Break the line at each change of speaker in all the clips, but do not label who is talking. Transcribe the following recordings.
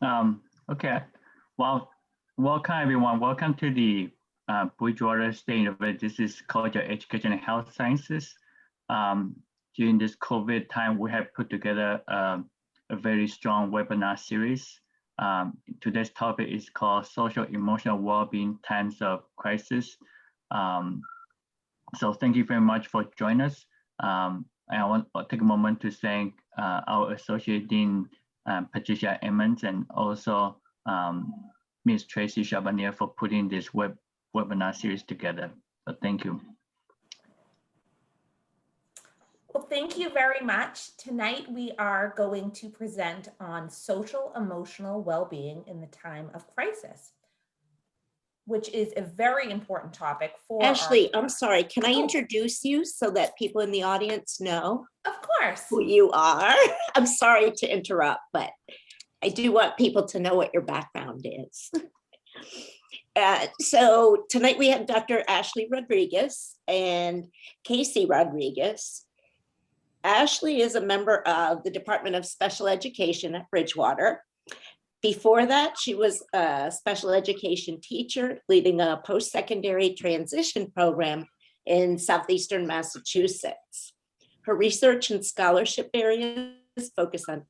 Okay. Well, welcome everyone. Welcome to the Bridgewater State University. This is Culture, Education, and Health Sciences. During this COVID time, we have put together a very strong webinar series. Today's topic is called Social Emotional Wellbeing Times of Crisis. So thank you very much for joining us. And I want to take a moment to thank our Associate Dean, Patricia Emmons, and also Ms. Tracy Chabanier for putting this webinar series together. So thank you.
Well, thank you very much. Tonight we are going to present on social emotional well-being in the time of crisis, which is a very important topic for
Ashley, I'm sorry, can I introduce you so that people in the audience know?
Of course.
Who you are? I'm sorry to interrupt, but I do want people to know what your background is. So tonight we have Dr. Ashley Rodrigues and Casey Rodrigues. Ashley is a member of the Department of Special Education at Bridgewater. Before that, she was a special education teacher leading a post-secondary transition program in Southeastern Massachusetts. Her research and scholarship areas focus on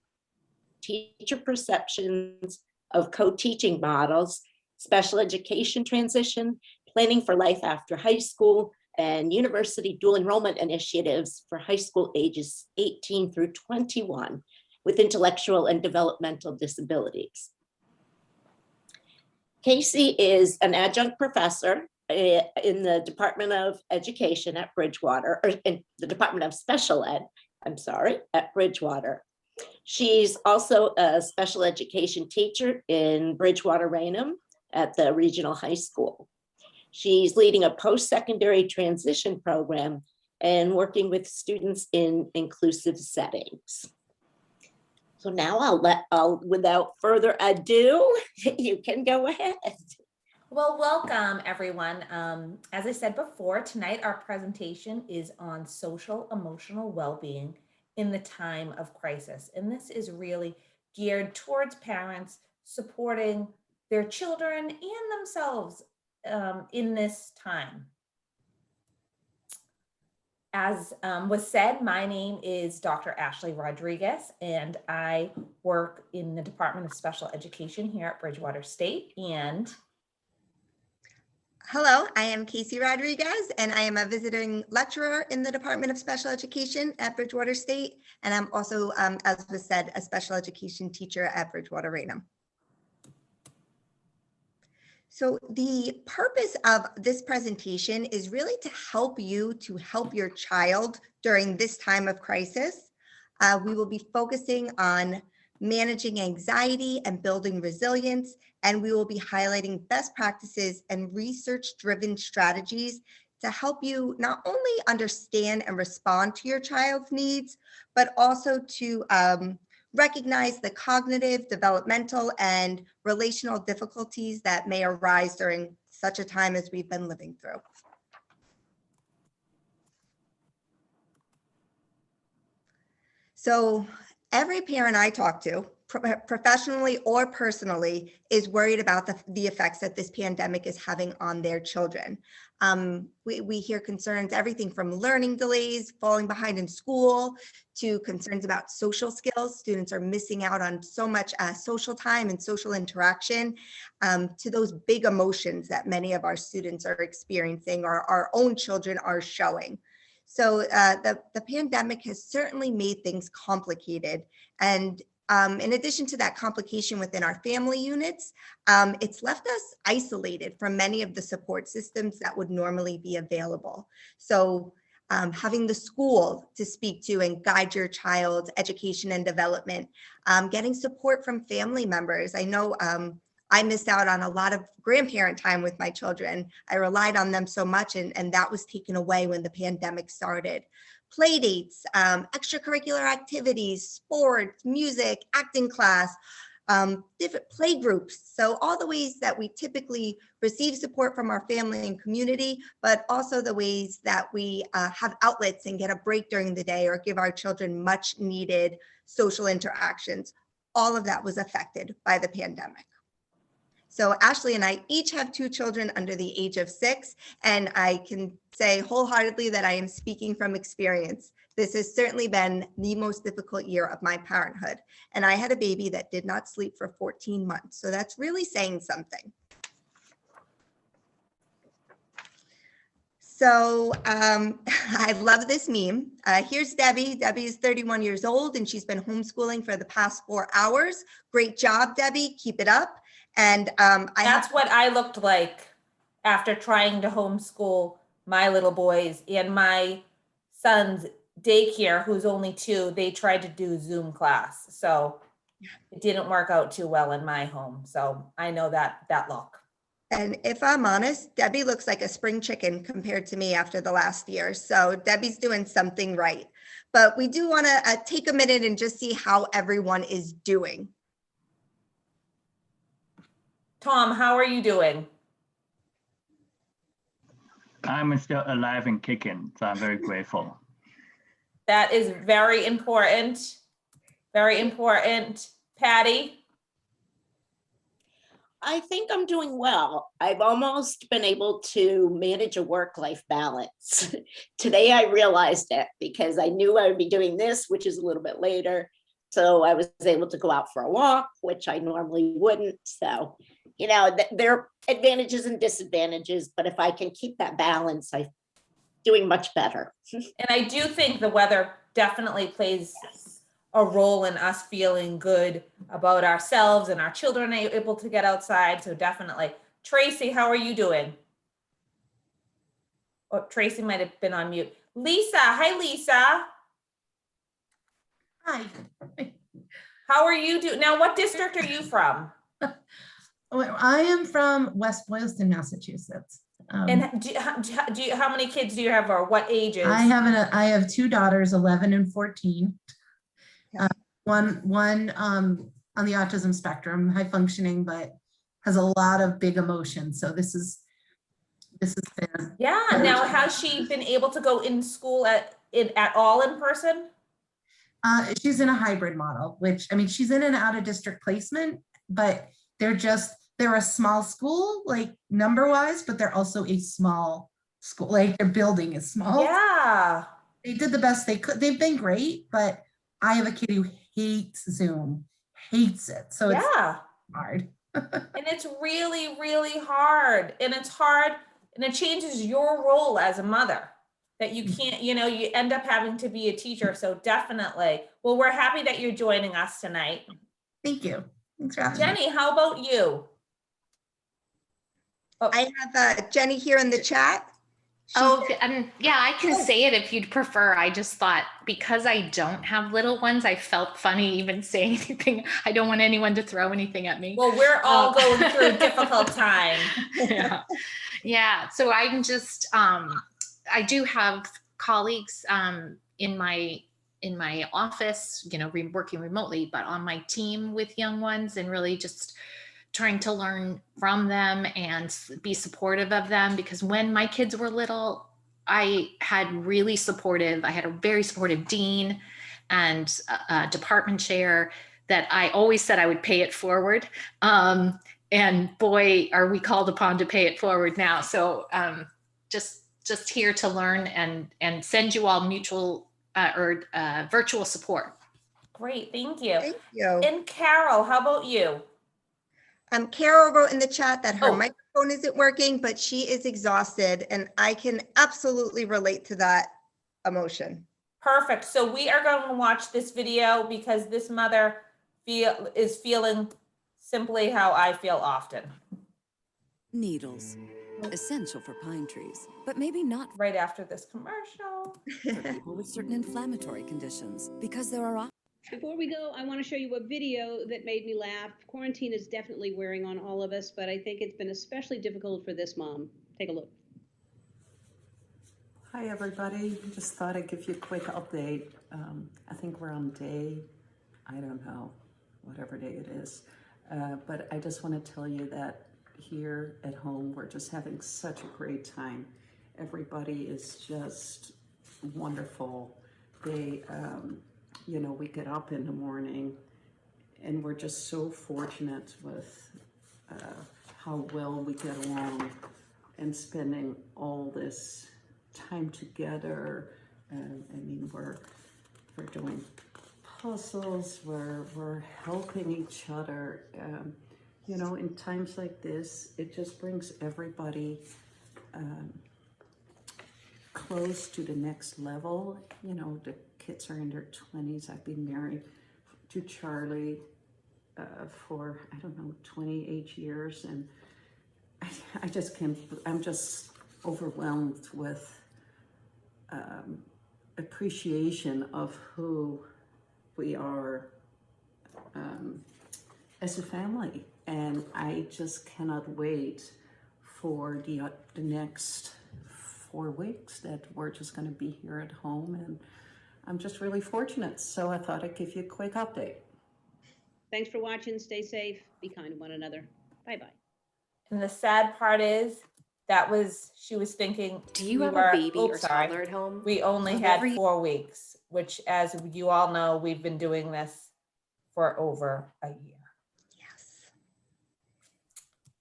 teacher perceptions of co-teaching models, special education transition, planning for life after high school, and university dual enrollment initiatives for high school ages 18 through 21 with intellectual and developmental disabilities. Casey is an adjunct professor in the Department of Education at Bridgewater, or in the Department of Special Ed, I'm sorry, at Bridgewater. She's also a special education teacher in Bridgewater Raynham at the regional high school. She's leading a post-secondary transition program and working with students in inclusive settings. So now without further ado, you can go ahead.
Well, welcome everyone. As I said before, tonight our presentation is on social emotional well-being in the time of crisis. And this is really geared towards parents supporting their children and themselves in this time. As was said, my name is Dr. Ashley Rodrigues, and I work in the Department of Special Education here at Bridgewater State. And
hello, I am Casey Rodrigues, and I am a visiting lecturer in the Department of Special Education at Bridgewater State. And I'm also, as was said, a special education teacher at Bridgewater Raynham. So the purpose of this presentation is really to help you to help your child during this time of crisis. We will be focusing on managing anxiety and building resilience, and we will be highlighting best practices and research-driven strategies to help you not only understand and respond to your child's needs, but also to recognize the cognitive, developmental, and relational difficulties that may arise during such a time as we've been living through. So every parent I talk to, professionally or personally, is worried about the effects that this pandemic is having on their children. We hear concerns, everything from learning delays, falling behind in school, to concerns about social skills. Students are missing out on so much social time and social interaction, to those big emotions that many of our students are experiencing or our own children are showing. So the pandemic has certainly made things complicated. And in addition to that complication within our family units, it's left us isolated from many of the support systems that would normally be available. So having the school to speak to and guide your child's education and development, getting support from family members. I know I missed out on a lot of grandparent time with my children. I relied on them so much, and that was taken away when the pandemic started. Play dates, extracurricular activities, sports, music, acting class, different play groups. So all the ways that we typically receive support from our family and community, but also the ways that we have outlets and get a break during the day or give our children much needed social interactions. all of that was affected by the pandemic. So Ashley and I each have 2 children under the age of 6, and I can say wholeheartedly that I am speaking from experience. This has certainly been the most difficult year of my parenthood. And I had a baby that did not sleep for 14 months. So that's really saying something. So I love this meme. Here's Debbie. Debbie is 31 years old and she's been homeschooling for the past 4 hours. Great job, Debbie. Keep it up. And
that's what I looked like after trying to homeschool my little boys and my son's daycare, who's only 2. They tried to do Zoom class. So it didn't work out too well in my home. So I know that look.
And if I'm honest, Debbie looks like a spring chicken compared to me after the last year. So Debbie's doing something right. But we do want to take a minute and just see how everyone is doing.
Tom, how are you doing?
I'm still alive and kicking, so I'm very grateful.
That is very important. Very important. Patty?
I think I'm doing well. I've almost been able to manage a work-life balance. Today I realized it because I knew I would be doing this, which is a little bit later. So I was able to go out for a walk, which I normally wouldn't. So, you know, there are advantages and disadvantages, but if I can keep that balance, I'm doing much better.
And I do think the weather definitely plays a role in us feeling good about ourselves, and our children are able to get outside. So definitely. Tracy, how are you doing? Oh, Tracy might have been on mute. Lisa, hi Lisa.
Hi.
How are you doing? Now, what district are you from?
I am from West Boylston, Massachusetts.
And how many kids do you have, or what ages?
I have 2 daughters, 11 and 14. One on the autism spectrum, high functioning, but has a lot of big emotions. So this is been.
Yeah. Now, has she been able to go in school at all in person?
She's in a hybrid model, which, I mean, she's in and out of district placement, but they're a small school, like number wise, but they're also a small school, like their building is small.
Yeah.
They did the best they could. They've been great, but I have a kid who hates Zoom, hates it. So it's hard.
And it's really, really hard. And it's hard, and it changes your role as a mother, that you can't, you know, you end up having to be a teacher. So definitely. Well, we're happy that you're joining us tonight.
Thank you. Thanks for having me.
Jenny, how about you?
Oh. I have Jenny here in the chat.
Yeah, I can say it if you'd prefer. I just thought, because I don't have little ones, I felt funny even saying anything. I don't want anyone to throw anything at me.
Well, we're all going through a difficult time.
Yeah. So I'm just, I do have colleagues in my office, you know, working remotely, but on my team with young ones, and really just trying to learn from them and be supportive of them. Because when my kids were little, I had a very supportive dean and a department chair that I always said I would pay it forward. And boy, are we called upon to pay it forward now. So just here to learn and send you all mutual or virtual support.
Great, thank you.
Thank you.
And Carol, how about you?
Carol wrote in the chat that her microphone isn't working, but she is exhausted, and I can absolutely relate to that emotion.
Perfect. So we are going to watch this video because this mother is feeling simply how I feel often.
Needles, essential for pine trees, but maybe not
right after this commercial.
for people with certain inflammatory conditions, because there are.
Before we go, I want to show you a video that made me laugh. Quarantine is definitely wearing on all of us, but I think it's been especially difficult for this mom. Take a look.
Hi, everybody. Just thought I'd give you a quick update. I think we're on day, I don't know, whatever day it is. But I just want to tell you that here at home, we're just having such a great time. Everybody is just wonderful. They, you know, we get up in the morning and we're just so fortunate with how well we get along and spending all this time together. I mean, we're doing puzzles, we're helping each other. You know, in times like this, it just brings everybody close to the next level. You know, the kids are in their 20s. I've been married to Charlie for, I don't know, 28 years. And I just can't, I'm just overwhelmed with appreciation of who we are as a family. And I just cannot wait for the next 4 weeks that we're just going to be here at home. And I'm just really fortunate. So I thought I'd give you a quick update.
Thanks for watching. Stay safe. Be kind to one another. Bye-bye.
And the sad part is she was thinking.
Do you have a baby or toddler at home?
We only had 4 weeks, which, as you all know, we've been doing this for over a year.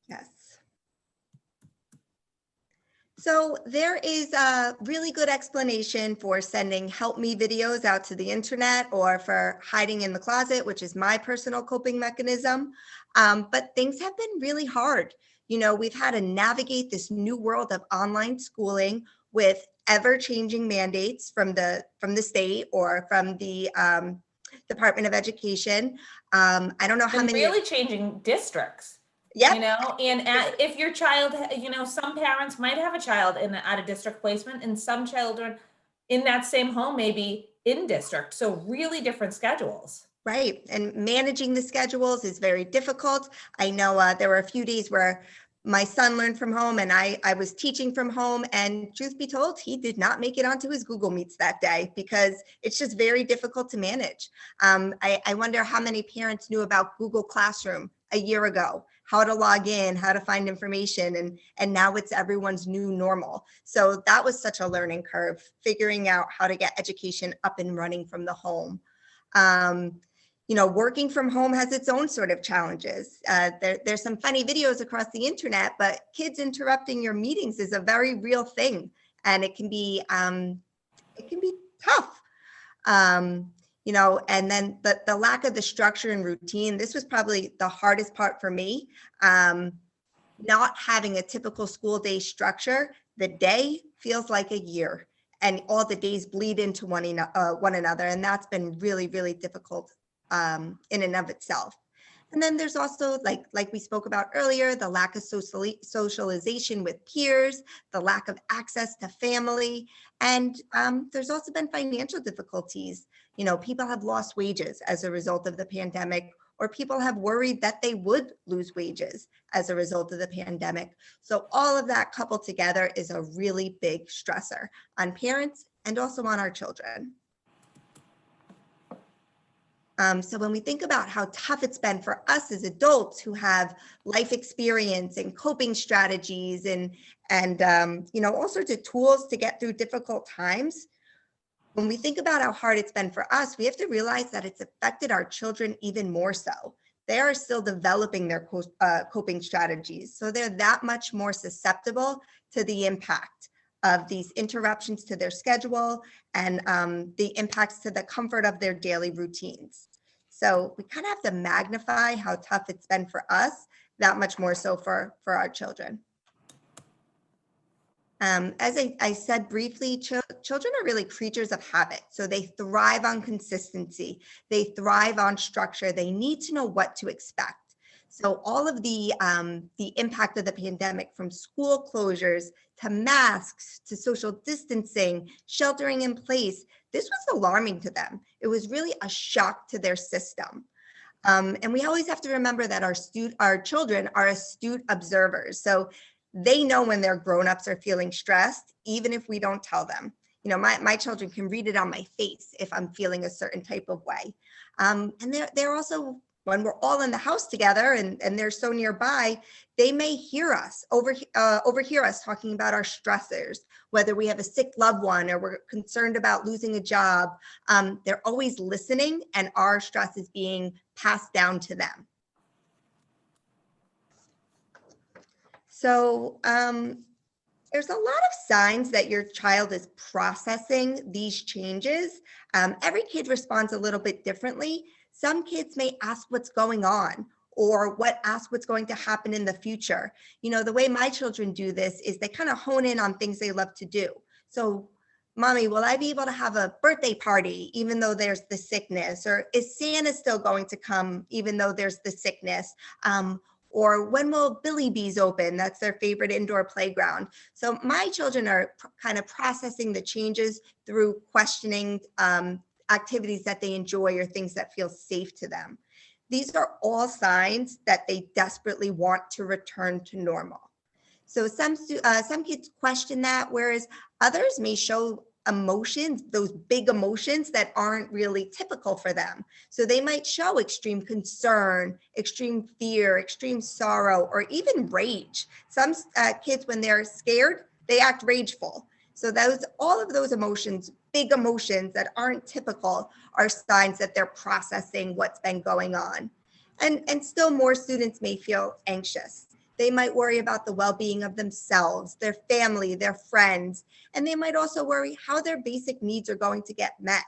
Yes. So there is a really good explanation for sending help me videos out to the internet, or for hiding in the closet, which is my personal coping mechanism. But things have been really hard. You know, we've had to navigate this new world of online schooling with ever-changing mandates from the state or from the Department of Education. I don't know how many.
Really changing districts.
Yeah.
You know, and if your child, you know, some parents might have a child in an out-of-district placement, and some children in that same home may be in district. So really different schedules.
Right. And managing the schedules is very difficult. I know there were a few days where my son learned from home and I was teaching from home, and truth be told, he did not make it onto his Google Meets that day because it's just very difficult to manage. I wonder how many parents knew about Google Classroom a year ago, how to log in, how to find information, and now it's everyone's new normal. So that was such a learning curve, figuring out how to get education up and running from the home. You know, working from home has its own sort of challenges. There's some funny videos across the internet, but kids interrupting your meetings is a very real thing, and it can be tough. You know, and then the lack of the structure and routine. This was probably the hardest part for me. Not having a typical school day structure. The day feels like a year, and all the days bleed into one another, and that's been really, really difficult in and of itself. And then there's also, like we spoke about earlier, the lack of socialization with peers, the lack of access to family, and there's also been financial difficulties. You know, people have lost wages as a result of the pandemic, or people have worried that they would lose wages as a result of the pandemic. So all of that coupled together is a really big stressor on parents and also on our children. So when we think about how tough it's been for us as adults who have life experience and coping strategies and you know, all sorts of tools to get through difficult times, when we think about how hard it's been for us, we have to realize that it's affected our children even more so. They are still developing their coping strategies, so they're that much more susceptible to the impact of these interruptions to their schedule and the impacts to the comfort of their daily routines. So we kind of have to magnify how tough it's been for us, that much more so for our children. As I said briefly, children are really creatures of habit. So they thrive on consistency. They thrive on structure. They need to know what to expect. So all of the impact of the pandemic, from school closures to masks to social distancing, sheltering in place, this was alarming to them. It was really a shock to their system. And we always have to remember that our children are astute observers. So they know when their grown-ups are feeling stressed, even if we don't tell them. You know, my children can read it on my face if I'm feeling a certain type of way. And they're also, when we're all in the house together and they're so nearby, they may hear us, overhear us talking about our stressors, whether we have a sick loved one or we're concerned about losing a job. They're always listening, and our stress is being passed down to them. So there's a lot of signs that your child is processing these changes. Every kid responds a little bit differently. Some kids may ask what's going on, or ask what's going to happen in the future. You know, the way my children do this is they kind of hone in on things they love to do. So, Mommy, will I be able to have a birthday party even though there's the sickness? Or is Santa still going to come even though there's the sickness? Or when will Billy Bees open? That's their favorite indoor playground. So my children are kind of processing the changes through questioning activities that they enjoy or things that feel safe to them. These are all signs that they desperately want to return to normal. So some kids question that, whereas others may show emotions, those big emotions that aren't really typical for them. So they might show extreme concern, extreme fear, extreme sorrow, or even rage. Some kids, when they're scared, they act rageful. So all of those emotions, big emotions that aren't typical, are signs that they're processing what's been going on. And still more students may feel anxious. They might worry about the well-being of themselves, their family, their friends, and they might also worry how their basic needs are going to get met.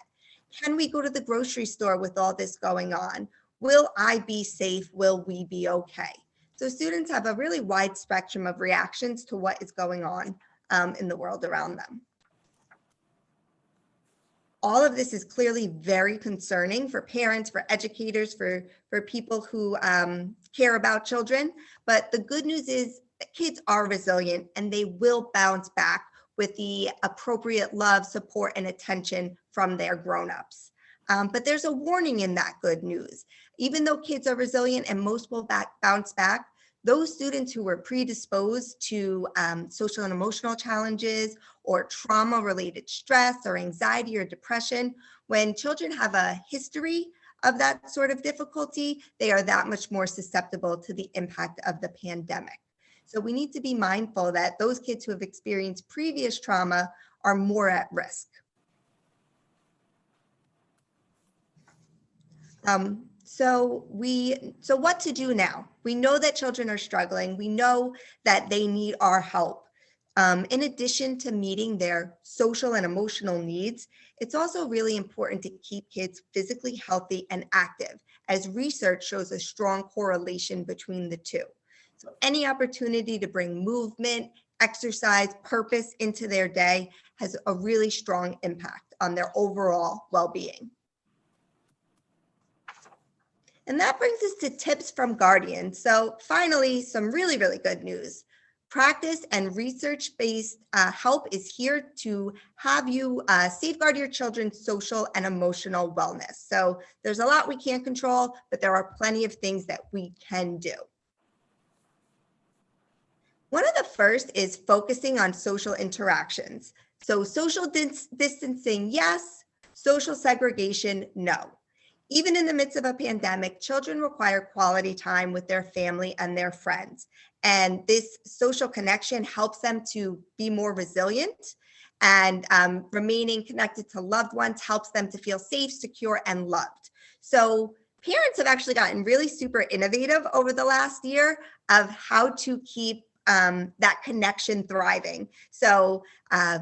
Can we go to the grocery store with all this going on? Will I be safe? Will we be okay? So students have a really wide spectrum of reactions to what is going on in the world around them. All of this is clearly very concerning for parents, for educators, for people who care about children. But the good news is that kids are resilient and they will bounce back with the appropriate love, support, and attention from their grown-ups. But there's a warning in that good news. Even though kids are resilient and most will bounce back, those students who were predisposed to social and emotional challenges or trauma-related stress or anxiety or depression, when children have a history of that sort of difficulty, they are that much more susceptible to the impact of the pandemic. So we need to be mindful that those kids who have experienced previous trauma are more at risk. So what to do now? We know that children are struggling. We know that they need our help. In addition to meeting their social and emotional needs, it's also really important to keep kids physically healthy and active, as research shows a strong correlation between the two. So any opportunity to bring movement, exercise, purpose into their day has a really strong impact on their overall well-being. And that brings us to tips from guardians. So finally, some really, really good news. Practice and research-based help is here to have you safeguard your children's social and emotional wellness. So there's a lot we can't control, but there are plenty of things that we can do. One of the first is focusing on social interactions. So social distancing, yes. Social segregation, no. Even in the midst of a pandemic, children require quality time with their family and their friends. And this social connection helps them to be more resilient, and remaining connected to loved ones helps them to feel safe, secure, and loved. So parents have actually gotten really super innovative over the last year of how to keep that connection thriving. So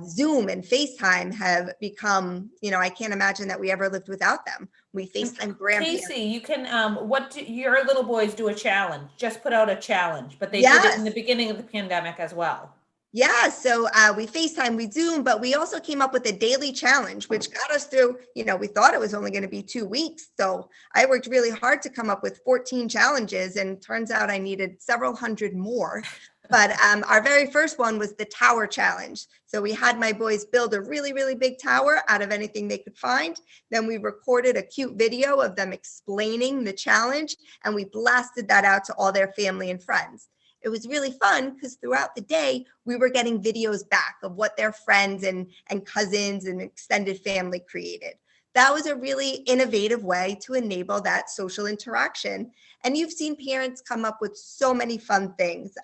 Zoom and FaceTime have become, I can't imagine that we ever lived without them. We FaceTime grandparents.
Casey, you can, what do your little boys do a challenge? Just put out a challenge, but they did it in the beginning of the pandemic as well.
Yeah, so we FaceTime, we Zoom, but we also came up with a daily challenge, which got us through, we thought it was only going to be 2 weeks. So I worked really hard to come up with 14 challenges, and turns out I needed several hundred more. But our very first one was the tower challenge. So we had my boys build a really, really big tower out of anything they could find. Then we recorded a cute video of them explaining the challenge, and we blasted that out to all their family and friends. It was really fun because throughout the day, we were getting videos back of what their friends and cousins and extended family created. That was a really innovative way to enable that social interaction. And you've seen parents come up with so many fun things.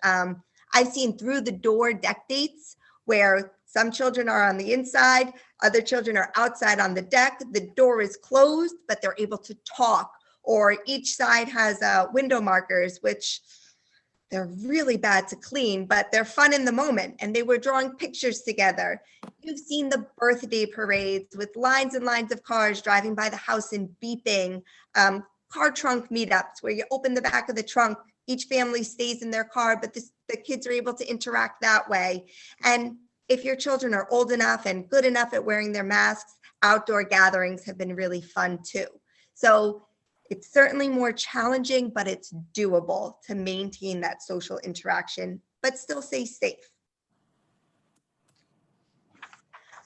I've seen through the door deck dates where some children are on the inside, other children are outside on the deck. The door is closed, but they're able to talk or each side has window markers, which they're really bad to clean, but they're fun in the moment. And they were drawing pictures together. You've seen the birthday parades with lines and lines of cars driving by the house and beeping, car trunk meetups where you open the back of the trunk, each family stays in their car, but the kids are able to interact that way. And if your children are old enough and good enough at wearing their masks, outdoor gatherings have been really fun too. So it's certainly more challenging, but it's doable to maintain that social interaction, but still stay safe.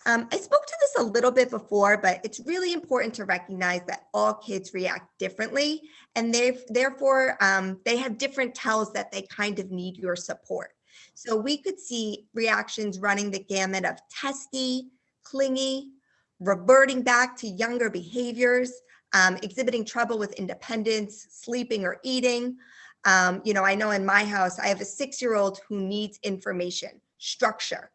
I spoke to this a little bit before, but it's really important to recognize that all kids react differently, and therefore they have different tells that they kind of need your support. So we could see reactions running the gamut of testy, clingy, reverting back to younger behaviors, exhibiting trouble with independence, sleeping or eating. I know in my house, I have a 6-year-old who needs information, structure,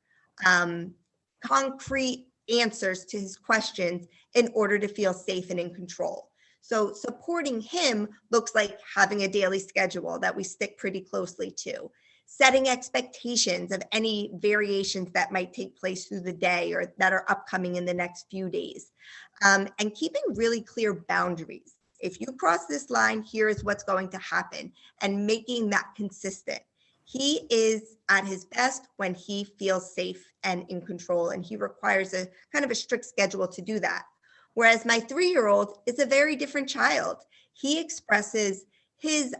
concrete answers to his questions in order to feel safe and in control. So supporting him looks like having a daily schedule that we stick pretty closely to, setting expectations of any variations that might take place through the day or that are upcoming in the next few days, and keeping really clear boundaries. If you cross this line, here is what's going to happen, and making that consistent. He is at his best when he feels safe and in control, and he requires a kind of a strict schedule to do that. Whereas my 3-year-old is a very different child. He expresses his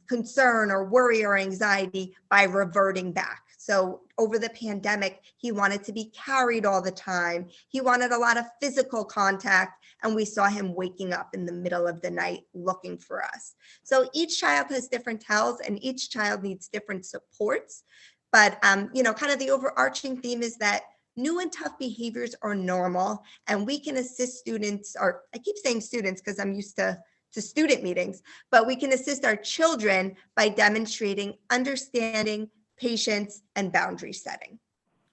concern or worry or anxiety by reverting back. So over the pandemic, he wanted to be carried all the time. He wanted a lot of physical contact, and we saw him waking up in the middle of the night looking for us. So each child has different tells, and each child needs different supports. But kind of the overarching theme is that new and tough behaviors are normal, and we can assist students, or I keep saying students because I'm used to student meetings, but we can assist our children by demonstrating understanding, patience, and boundary setting.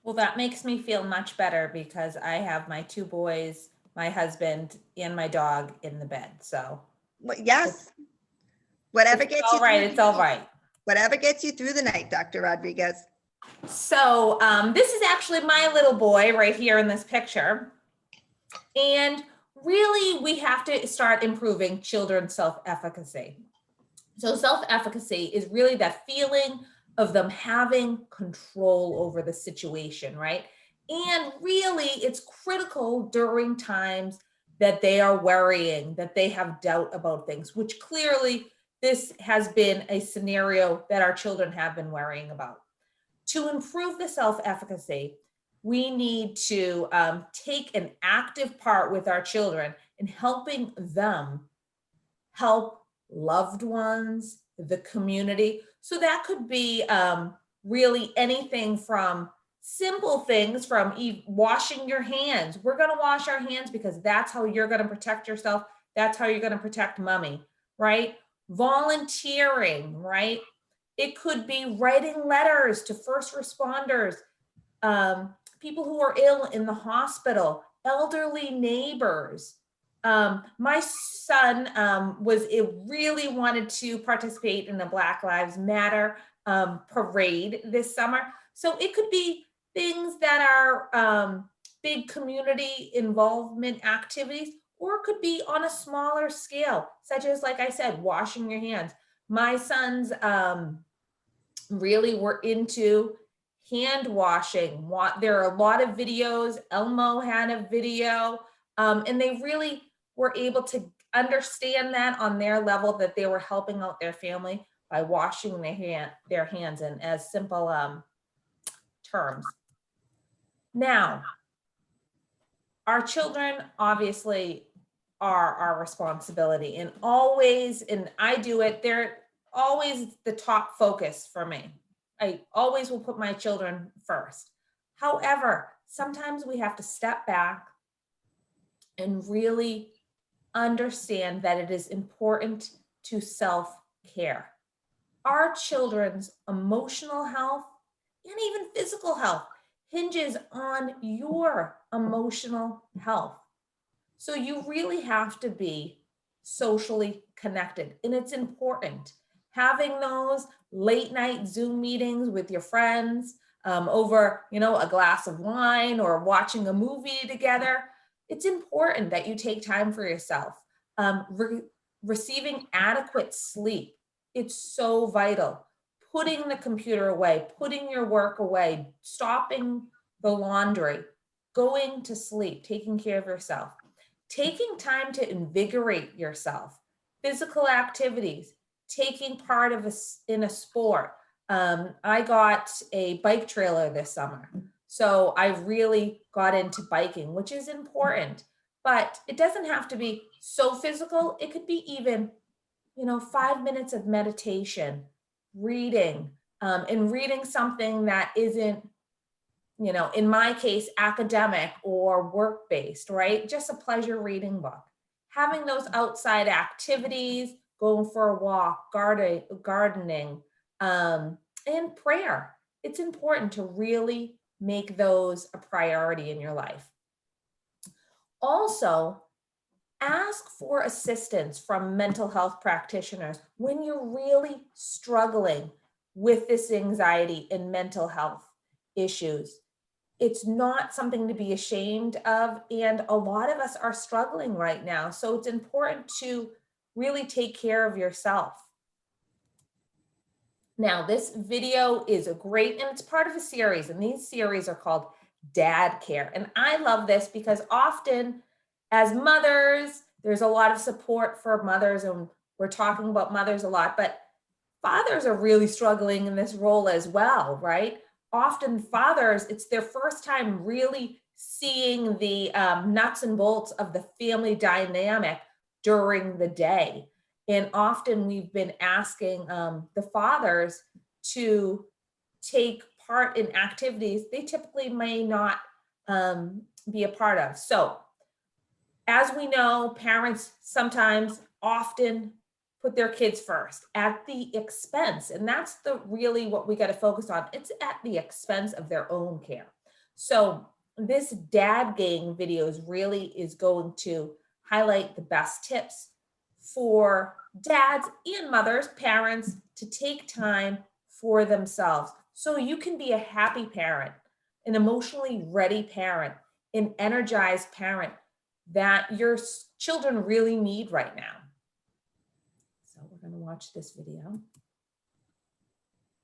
Well, that makes me feel much better because I have my 2 boys, my husband, and my dog in the bed. So
yes, whatever gets you.
All right, it's all right.
Whatever gets you through the night, Dr. Rodrigues.
So this is actually my little boy right here in this picture. And really, we have to start improving children's self-efficacy. So self-efficacy is really that feeling of them having control over the situation, right? And really, it's critical during times that they are worrying, that they have doubt about things, which clearly this has been a scenario that our children have been worrying about. To improve the self-efficacy, we need to take an active part with our children in helping them help loved ones, the community. So that could be really anything from simple things from washing your hands. We're going to wash our hands because that's how you're going to protect yourself. That's how you're going to protect mommy, right? Volunteering, right? It could be writing letters to first responders, people who are ill in the hospital, elderly neighbors. My son really wanted to participate in the Black Lives Matter parade this summer. So it could be things that are big community involvement activities, or it could be on a smaller scale, such as, like I said, washing your hands. My sons really were into hand washing. There are a lot of videos. Elmo had a video, and they really were able to understand that on their level, that they were helping out their family by washing their hands in as simple terms. Now, our children obviously are our responsibility, and always, and I do it, they're always the top focus for me. I always will put my children first. However, sometimes we have to step back and really understand that it is important to self-care. Our children's emotional health and even physical health hinges on your emotional health. So you really have to be socially connected. And it's important. Having those late night Zoom meetings with your friends over, a glass of wine or watching a movie together, it's important that you take time for yourself. Receiving adequate sleep, it's so vital. Putting the computer away, putting your work away, stopping the laundry, going to sleep, taking care of yourself, taking time to invigorate yourself, physical activities, taking part in a sport. I got a bike trailer this summer, so I really got into biking, which is important, but it doesn't have to be so physical. It could be even, 5 minutes of meditation, reading, and reading something that isn't, in my case, academic or work-based, right? Just a pleasure reading book. Having those outside activities, going for a walk, gardening, and prayer. It's important to really make those a priority in your life. Also, ask for assistance from mental health practitioners when you're really struggling with this anxiety and mental health issues. It's not something to be ashamed of, and a lot of us are struggling right now. So it's important to really take care of yourself. Now, this video is great, and it's part of a series, and these series are called Dad Care. And I love this because often as mothers, there's a lot of support for mothers, and we're talking about mothers a lot, but fathers are really struggling in this role as well, right? Often fathers, it's their first time really seeing the nuts and bolts of the family dynamic during the day. And often we've been asking the fathers to take part in activities they typically may not be a part of. So as we know, parents sometimes often put their kids first at the expense. And that's really what we got to focus on. It's at the expense of their own care. So this dad gang videos really is going to highlight the best tips for dads and mothers, parents, to take time for themselves so you can be a happy parent, an emotionally ready parent, an energized parent that your children really need right now. So we're going to watch this video.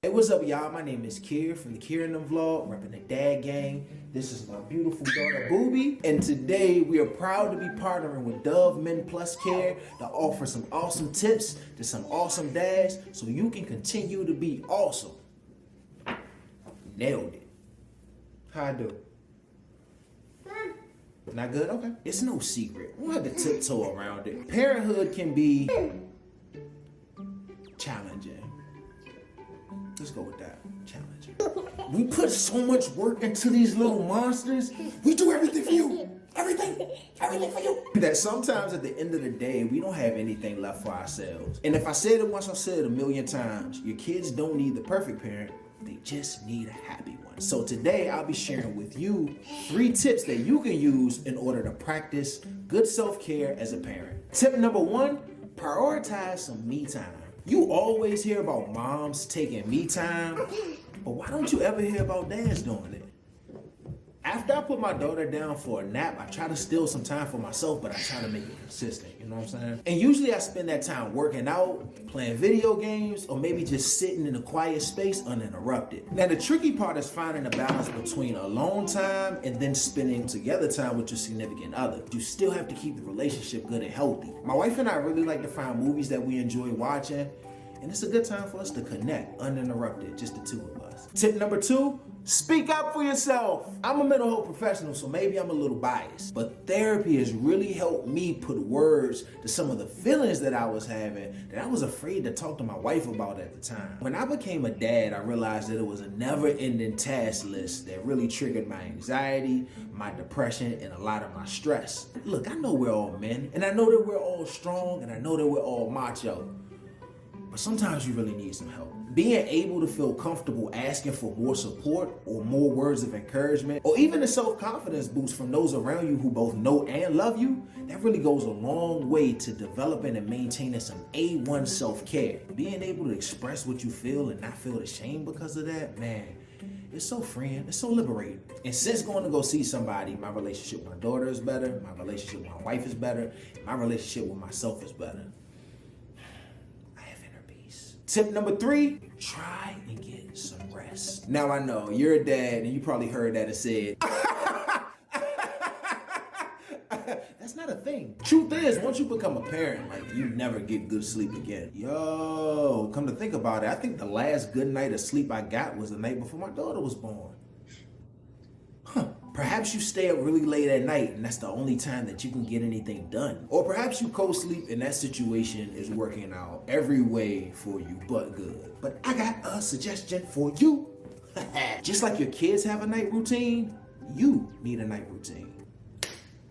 Hey, what's up, y'all? My name is Kier from the Kier and Them Vlog, repping the Dad Gang. This is my beautiful daughter, Booby. And today we are proud to be partnering with Dove Men Plus Care to offer some awesome tips to some awesome dads so you can continue to be awesome. Nailed it. How I do? Not good? Okay. It's no secret. We don't have to tiptoe around it. Parenthood can be challenging. Let's go with that. Challenging. We put so much work into these little monsters. We do everything for you. Everything for you. That sometimes at the end of the day, we don't have anything left for ourselves. And if I said it once, I've said it a million times. Your kids don't need the perfect parent. They just need a happy one. So today I'll be sharing with you 3 tips that you can use in order to practice good self-care as a parent. Tip number 1, prioritize some me time. You always hear about moms taking me time, but why don't you ever hear about dads doing it? After I put my daughter down for a nap, I try to steal some time for myself, but I try to make it consistent, you know what I'm saying? And usually I spend that time working out, playing video games, or maybe just sitting in a quiet space uninterrupted. Now the tricky part is finding a balance between alone time and then spending together time with your significant other. You still have to keep the relationship good and healthy. My wife and I really like to find movies that we enjoy watching, and it's a good time for us to connect uninterrupted, just the 2 of us. Tip number 2, speak up for yourself. I'm a mental health professional, so maybe I'm a little biased, but therapy has really helped me put words to some of the feelings that I was having that I was afraid to talk to my wife about at the time. When I became a dad, I realized that it was a never-ending task list that really triggered my anxiety, my depression, and a lot of my stress. Look, I know we're all men, and I know that we're all strong, and I know that we're all macho. but sometimes you really need some help. Being able to feel comfortable asking for more support or more words of encouragement, or even a self-confidence boost from those around you who both know and love you, that really goes a long way to developing and maintaining some A1 self-care. Being able to express what you feel and not feel ashamed because of that, man, it's so freeing, it's so liberating. And since going to go see somebody, my relationship with my daughter is better, my relationship with my wife is better, and my relationship with myself is better. I have inner peace. Tip number 3, try and get some rest. Now I know, you're a dad and you probably heard that and said, that's not a thing. Truth is, once you become a parent, like, you never get good sleep again. Yo, come to think about it, I think the last good night of sleep I got was the night before my daughter was born. Perhaps you stay up really late at night and that's the only time that you can get anything done. Or perhaps you co-sleep and that situation is working out every way for you but good. But I got a suggestion for you. Just like your kids have a night routine, you need a night routine.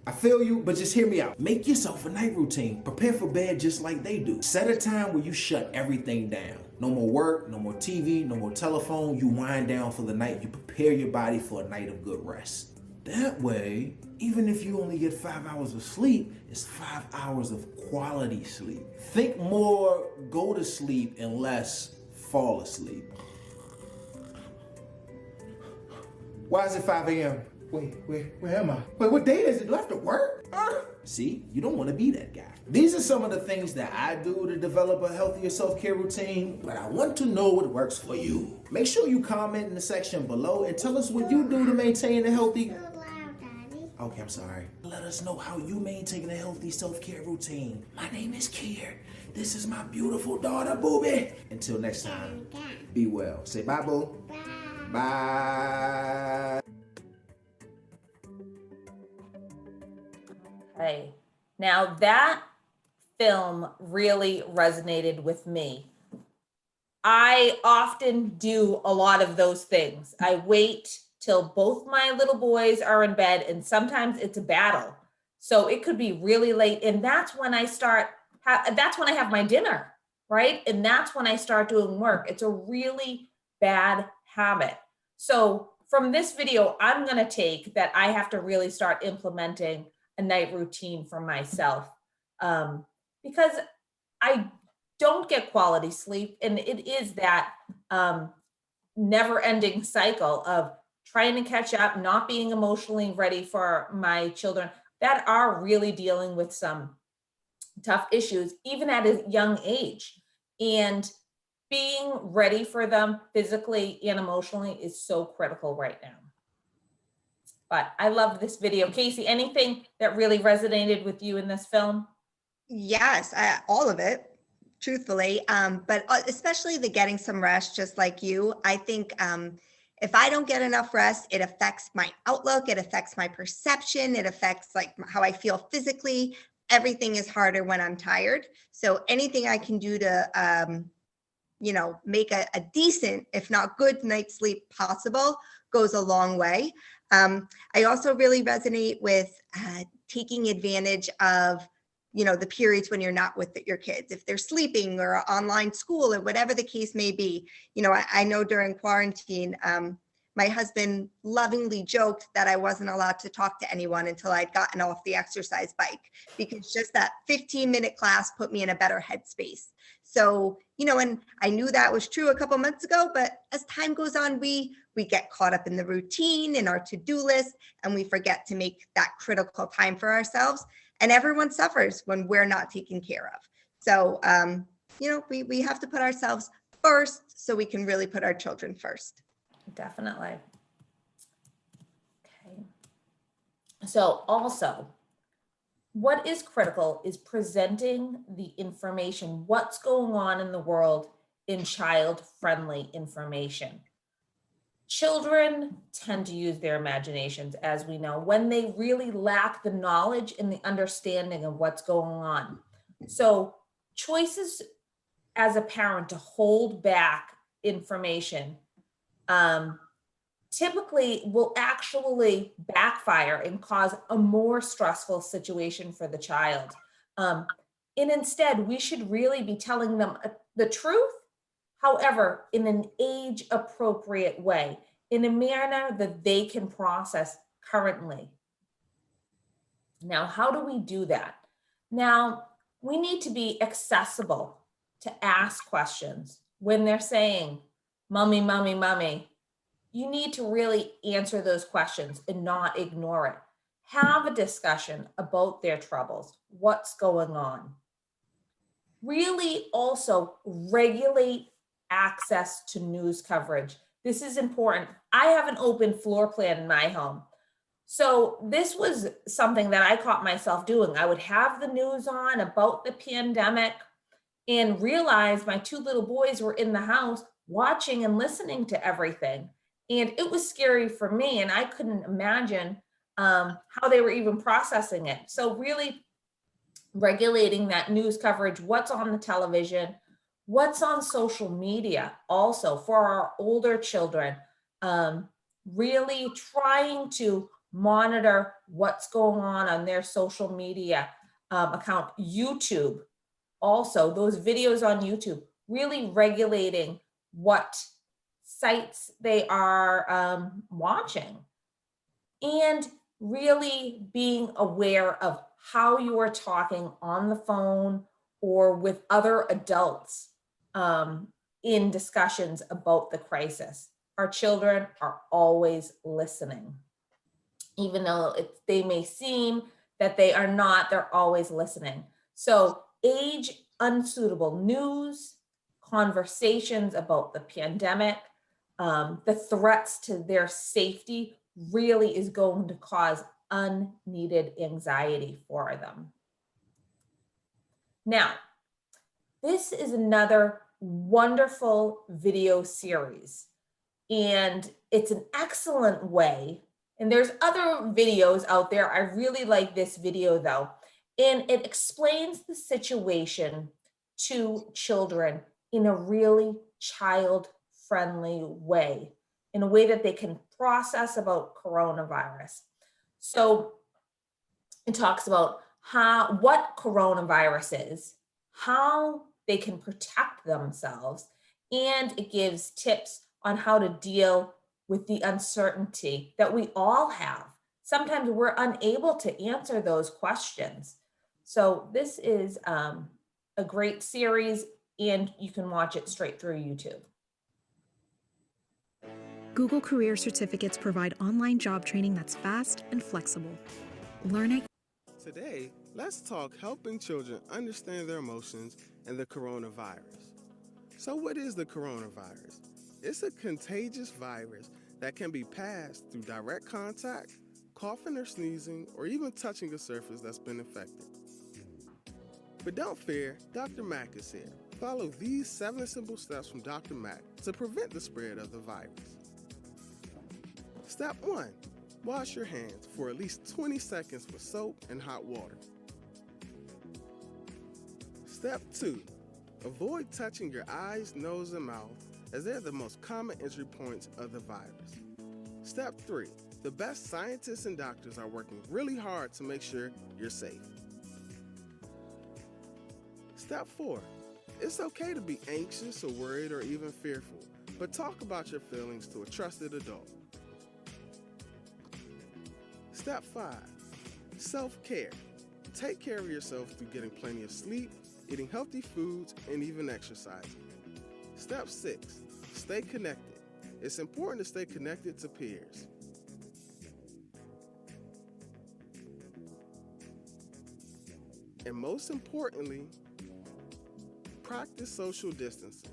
I feel you, but just hear me out. Make yourself a night routine. Prepare for bed just like they do. Set a time where you shut everything down. No more work, no more TV, no more telephone. You wind down for the night. You prepare your body for a night of good rest. That way, even if you only get 5 hours of sleep, it's 5 hours of quality sleep. Think more go to sleep and less fall asleep. Why is it 5 a.m.? Wait, where am I? Wait, what day is it? Do I have to work? See, you don't want to be that guy. These are some of the things that I do to develop a healthier self-care routine, but I want to know what works for you. Make sure you comment in the section below and tell us what you do to maintain a healthy... Okay, I'm sorry. Let us know how you maintain a healthy self-care routine. My name is Kier. This is my beautiful daughter, Booby. Until next time, be well. Say bye, boo. Bye. Bye.
Okay. Now that film really resonated with me. I often do a lot of those things. I wait till both my little boys are in bed, and sometimes it's a battle. So it could be really late, and that's when I that's when I have my dinner, right? And that's when I start doing work. It's a really bad habit. So from this video, I'm gonna take that I have to really start implementing a night routine for myself, because I don't get quality sleep, and it is that never-ending cycle of trying to catch up, not being emotionally ready for my children that are really dealing with some tough issues, even at a young age. And being ready for them physically and emotionally is so critical right now. But I love this video. Casey, anything that really resonated with you in this film?
Yes, all of it, truthfully, but especially the getting some rest, just like you. I think if I don't get enough rest, it affects my outlook, it affects my perception, it affects like how I feel physically. Everything is harder when I'm tired. So anything I can do to, make a decent, if not good night's sleep possible goes a long way. I also really resonate with taking advantage of, the periods when you're not with your kids, if they're sleeping or online school or whatever the case may be. I know during quarantine, my husband lovingly joked that I wasn't allowed to talk to anyone until I'd gotten off the exercise bike, because just that 15-minute class put me in a better headspace. So, and I knew that was true a couple months ago, but as time goes on, we get caught up in the routine, in our to-do list, and we forget to make that critical time for ourselves. And everyone suffers when we're not taken care of. So, we have to put ourselves first so we can really put our children first.
Definitely. Okay. So also, what is critical is presenting the information, what's going on in the world in child-friendly information. Children tend to use their imaginations, as we know, when they really lack the knowledge and the understanding of what's going on. So choices as a parent to hold back information typically will actually backfire and cause a more stressful situation for the child. And instead, we should really be telling them the truth, however, in an age-appropriate way, in a manner that they can process currently. Now, how do we do that? Now, we need to be accessible to ask questions. When they're saying, "Mommy, mommy, mommy," you need to really answer those questions and not ignore it. Have a discussion about their troubles, what's going on. Really also regulate access to news coverage. This is important. I have an open floor plan in my home. So this was something that I caught myself doing. I would have the news on about the pandemic and realize my two little boys were in the house watching and listening to everything. And it was scary for me, and I couldn't imagine how they were even processing it. So really regulating that news coverage, what's on the television, what's on social media also for our older children, really trying to monitor what's going on their social media account. YouTube, also those videos on YouTube, really regulating what sites they are watching, and really being aware of how you are talking on the phone or with other adults in discussions about the crisis. Our children are always listening. Even though they may seem that they are not, they're always listening. So age unsuitable news, conversations about the pandemic, the threats to their safety really is going to cause unneeded anxiety for them. Now, this is another wonderful video series, and it's an excellent way. And there's other videos out there. I really like this video though. And it explains the situation to children in a really child-friendly way, in a way that they can process about coronavirus. So it talks about what coronavirus is, how they can protect themselves, and it gives tips on how to deal with the uncertainty that we all have. Sometimes we're unable to answer those questions. So this is a great series, and you can watch it straight through YouTube.
Google Career Certificates provide online job training that's fast and flexible. Learn it.
Today, let's talk helping children understand their emotions and the coronavirus. So what is the coronavirus? It's a contagious virus that can be passed through direct contact, coughing or sneezing, or even touching a surface that's been infected. But don't fear, Dr. Mack is here. Follow these 7 simple steps from Dr. Mack to prevent the spread of the virus. Step 1. Wash your hands for at least 20 seconds with soap and hot water. Step 2. Avoid touching your eyes, nose, and mouth, as they're the most common entry points of the virus. Step 3. The best scientists and doctors are working really hard to make sure you're safe. Step 4. It's okay to be anxious or worried or even fearful, but talk about your feelings to a trusted adult. Step 5. Self-care. Take care of yourself through getting plenty of sleep, eating healthy foods, and even exercising. Step 6. Stay connected. It's important to stay connected to peers. And most importantly, practice social distancing.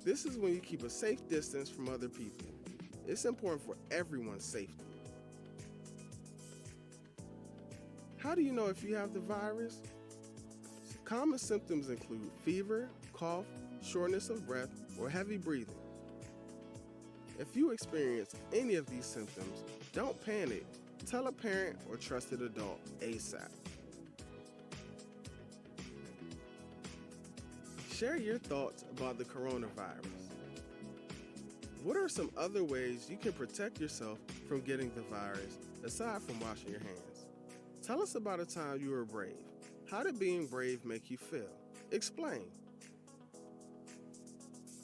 This is when you keep a safe distance from other people. It's important for everyone's safety. How do you know if you have the virus? Common symptoms include fever, cough, shortness of breath, or heavy breathing. If you experience any of these symptoms, don't panic. Tell a parent or trusted adult ASAP. Share your thoughts about the coronavirus. What are some other ways you can protect yourself from getting the virus, aside from washing your hands? Tell us about a time you were brave. How did being brave make you feel? Explain.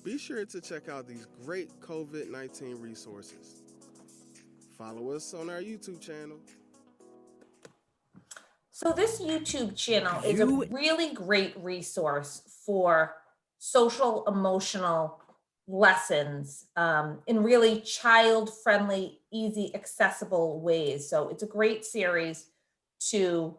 Be sure to check out these great COVID-19 resources. Follow us on our YouTube channel.
So this YouTube channel is a really great resource for social emotional lessons in really child-friendly, easy, accessible ways. So it's a great series to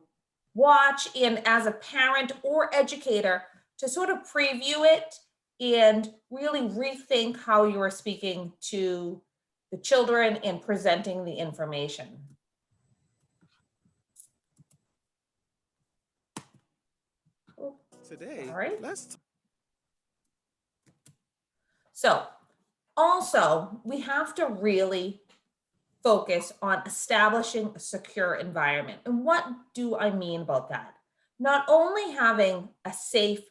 watch, and as a parent or educator, to sort of preview it and really rethink how you are speaking to the children and presenting the information.
Today,
all right.
let's
So also, we have to really focus on establishing a secure environment. And what do I mean about that? Not only having a safe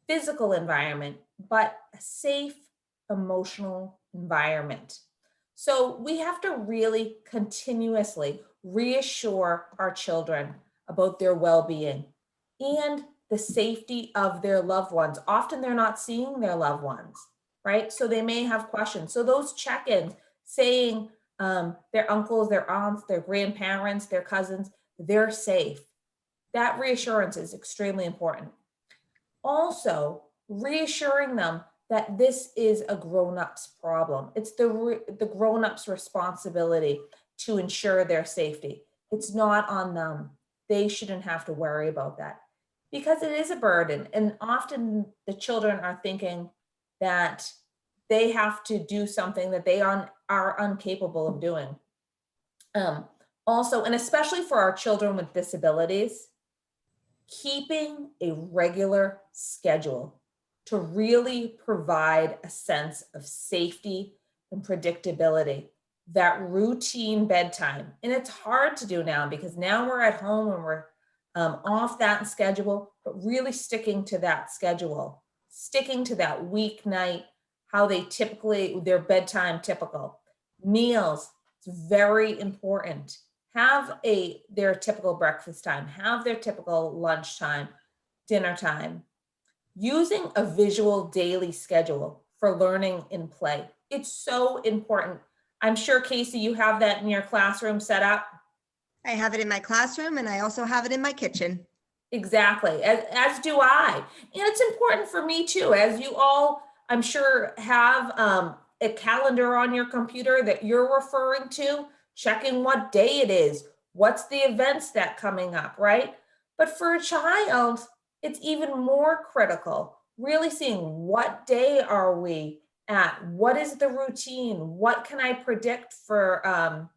physical environment, but a safe emotional environment. So we have to really continuously reassure our children about their well-being and the safety of their loved ones. Often they're not seeing their loved ones, right? So they may have questions. So those check-ins saying their uncles, their aunts, their grandparents, their cousins, they're safe. That reassurance is extremely important. Also, reassuring them that this is a grown-up's problem. It's the grown-up's responsibility to ensure their safety. It's not on them. They shouldn't have to worry about that because it is a burden. And often the children are thinking that they have to do something that they are incapable of doing. Also, and especially for our children with disabilities, keeping a regular schedule to really provide a sense of safety and predictability, that routine bedtime. And it's hard to do now because now we're at home and we're off that schedule, but really sticking to that schedule, sticking to that weeknight, how they typically, their bedtime typical. Meals, it's very important. Have their typical breakfast time, have their typical lunchtime, dinner time. Using a visual daily schedule for learning and play. It's so important. I'm sure, Casey, you have that in your classroom set up.
I have it in my classroom and I also have it in my kitchen.
Exactly, as do I. And it's important for me too, as you all, I'm sure, have a calendar on your computer that you're referring to, checking what day it is, what's the events that coming up, right? But for a child, it's even more critical, really seeing what day are we at, what is the routine, what can I predict for,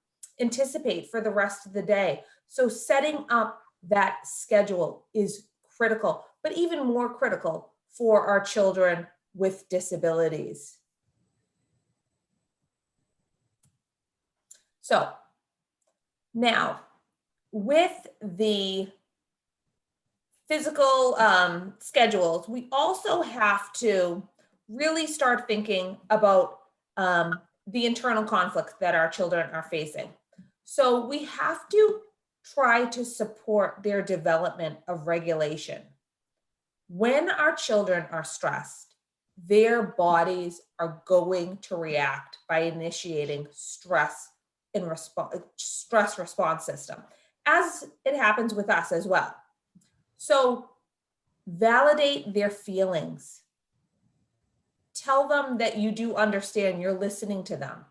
anticipate for the rest of the day. So setting up that schedule is critical, but even more critical for our children with disabilities. So now, with the physical schedules, we also have to really start thinking about the internal conflicts that our children are facing. So we have to try to support their development of regulation. When our children are stressed, their bodies are going to react by initiating stress response system, as it happens with us as well. So validate their feelings. Tell them that you do understand, you're listening to them.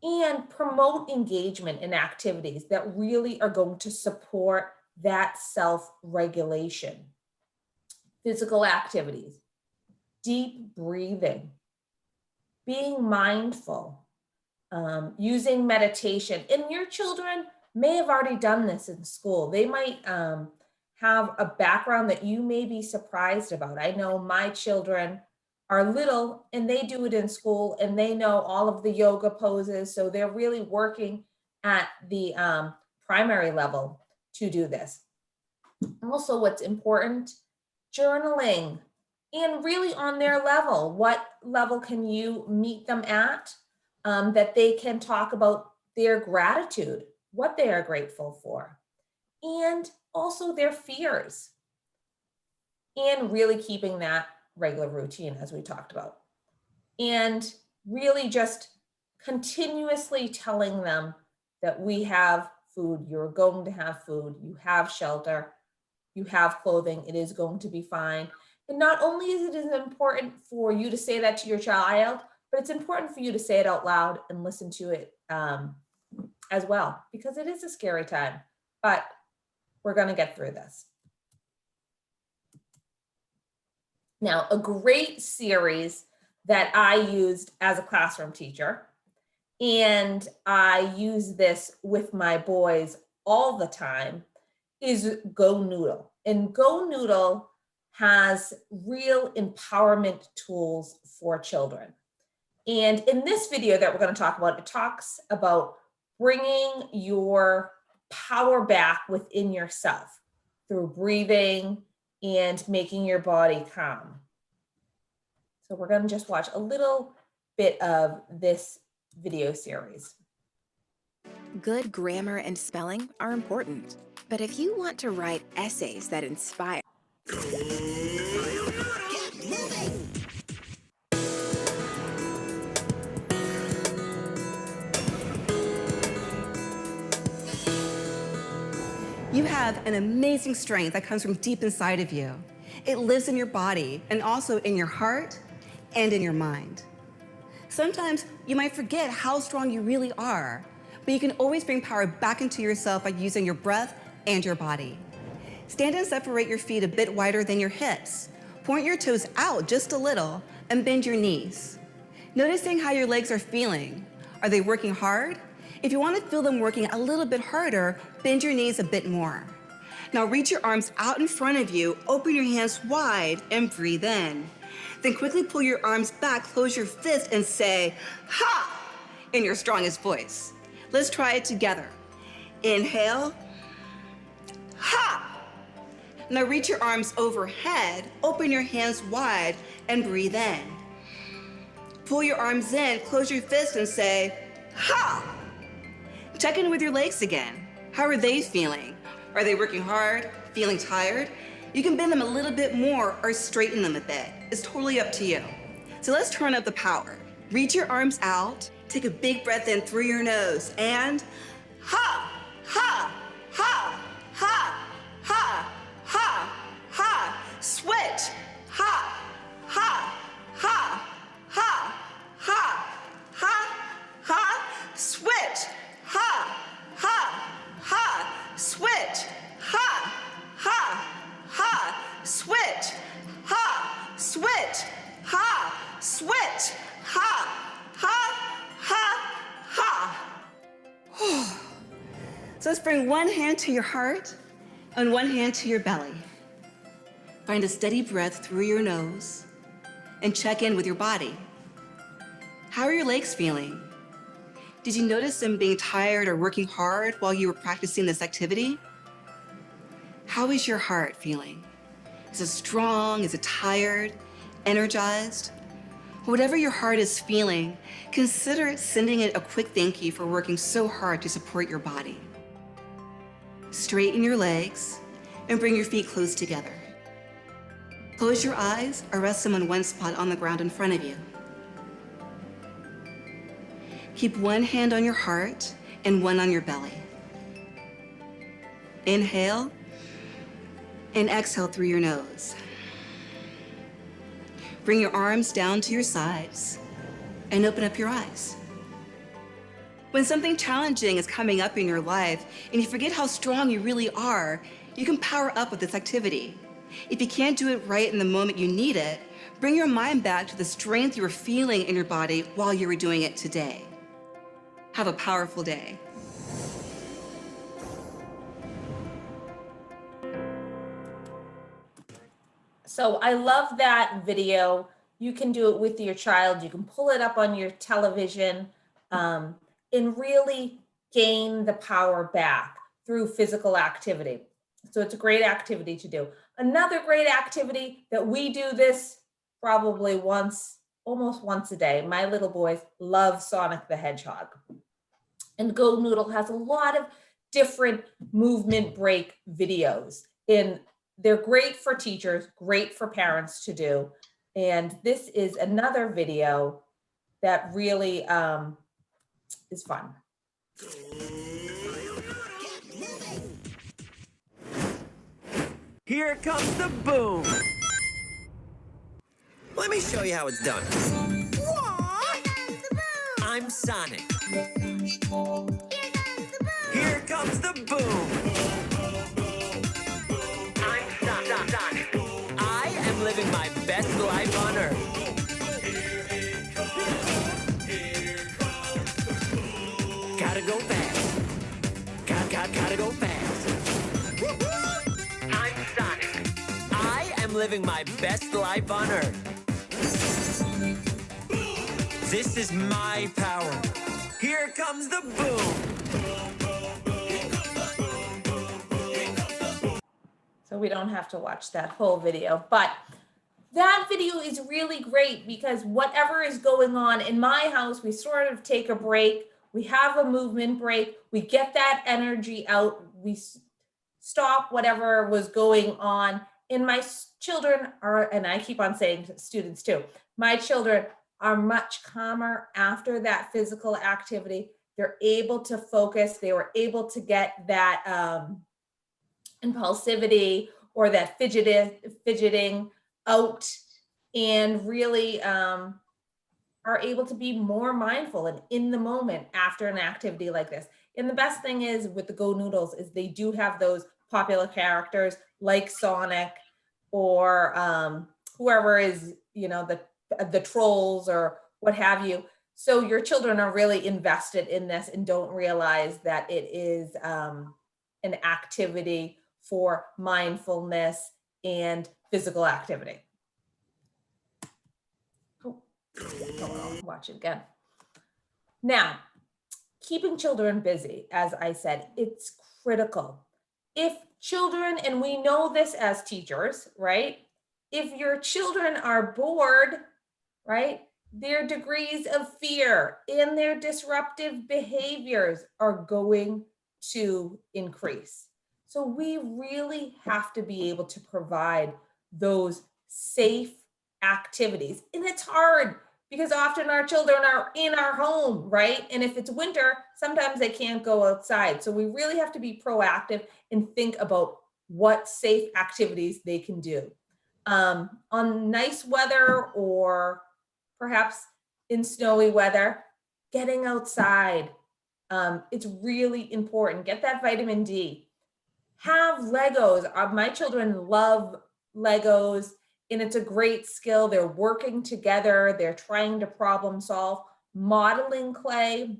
And promote engagement in activities that really are going to support that self-regulation. Physical activities, deep breathing, being mindful, using meditation. And your children may have already done this in school. They might have a background that you may be surprised about. I know my children are little and they do it in school and they know all of the yoga poses. So they're really working at the primary level to do this. Also, what's important, journaling, and really on their level. What level can you meet them at that they can talk about their gratitude, what they are grateful for, and also their fears, and really keeping that regular routine as we talked about. and really just continuously telling them that we have food, you're going to have food, you have shelter, you have clothing, it is going to be fine. And not only is it important for you to say that to your child, but it's important for you to say it out loud and listen to it as well, because it is a scary time, but we're going to get through this. Now, a great series that I used as a classroom teacher, and I use this with my boys all the time, is Go Noodle. And Go Noodle has real empowerment tools for children. And in this video that we're going to talk about, it talks about bringing your power back within yourself through breathing and making your body calm. So we're going to just watch a little bit of this video series.
Good grammar and spelling are important, but if you want to write essays that inspire,
you have an amazing strength that comes from deep inside of you. It lives in your body and also in your heart and in your mind. Sometimes you might forget how strong you really are, but you can always bring power back into yourself by using your breath and your body. Stand and separate your feet a bit wider than your hips. Point your toes out just a little and bend your knees. Noticing how your legs are feeling. Are they working hard? If you want to feel them working a little bit harder, bend your knees a bit more. Now reach your arms out in front of you, open your hands wide, and breathe in. Then quickly pull your arms back, close your fist, and say, ha, in your strongest voice. Let's try it together. Inhale, ha. Now reach your arms overhead, open your hands wide, and breathe in. Pull your arms in, close your fist, and say, ha. Check in with your legs again. How are they feeling? Are they working hard, feeling tired? You can bend them a little bit more or straighten them a bit. It's totally up to you. So let's turn up the power. Reach your arms out, take a big breath in through your nose, and ha, ha, ha, ha, ha, ha, ha. Switch, ha, ha, ha, ha, ha, ha, ha. Switch, ha, ha, ha. Switch, ha, ha, ha. Switch, ha, switch, ha, switch, ha, ha, ha, ha. So let's bring one hand to your heart and one hand to your belly. Find a steady breath through your nose and check in with your body. How are your legs feeling? Did you notice them being tired or working hard while you were practicing this activity? How is your heart feeling? Is it strong? Is it tired? Energized? Whatever your heart is feeling, consider sending it a quick thank you for working so hard to support your body. Straighten your legs and bring your feet close together. Close your eyes or rest them on one spot on the ground in front of you. Keep one hand on your heart and one on your belly. Inhale and exhale through your nose. Bring your arms down to your sides and open up your eyes. When something challenging is coming up in your life and you forget how strong you really are, you can power up with this activity. If you can't do it right in the moment you need it, bring your mind back to the strength you were feeling in your body while you were doing it today. Have a powerful day.
So I love that video. You can do it with your child. You can pull it up on your television and really gain the power back through physical activity. So it's a great activity to do. Another great activity that we do this probably almost once a day. My little boys love Sonic the Hedgehog. And Go Noodle has a lot of different movement break videos. And they're great for teachers, great for parents to do. And this is another video that really is fun.
Here comes the boom. Let me show you how it's done. I'm Sonic. Here comes the boom. I'm Sonic. I am living my best life on Earth. Gotta go fast. Gotta go fast. I'm Sonic. I am living my best life on Earth. This is my power. Here comes the boom.
So we don't have to watch that whole video, but that video is really great because whatever is going on in my house, we sort of take a break. We have a movement break. We get that energy out. We stop whatever was going on. And my children are, and I keep on saying students too, my children are much calmer after that physical activity. They're able to focus. They were able to get that impulsivity or that fidgeting out, and really are able to be more mindful and in the moment after an activity like this. And the best thing is with the Go Noodles is they do have those popular characters like Sonic or whoever is, you know, the trolls or what have you. So your children are really invested in this and don't realize that it is an activity for mindfulness and physical activity. Oh, I'll watch it again. Now, keeping children busy, as I said, it's critical. If children, and we know this as teachers, right? If your children are bored, right, their degrees of fear and their disruptive behaviors are going to increase. So we really have to be able to provide those safe activities. And it's hard because often our children are in our home, right? And if it's winter, sometimes they can't go outside. So we really have to be proactive and think about what safe activities they can do. On nice weather or perhaps in snowy weather, getting outside. It's really important. Get that vitamin D. Have Legos. My children love Legos, and it's a great skill. They're working together. They're trying to problem solve. Modeling clay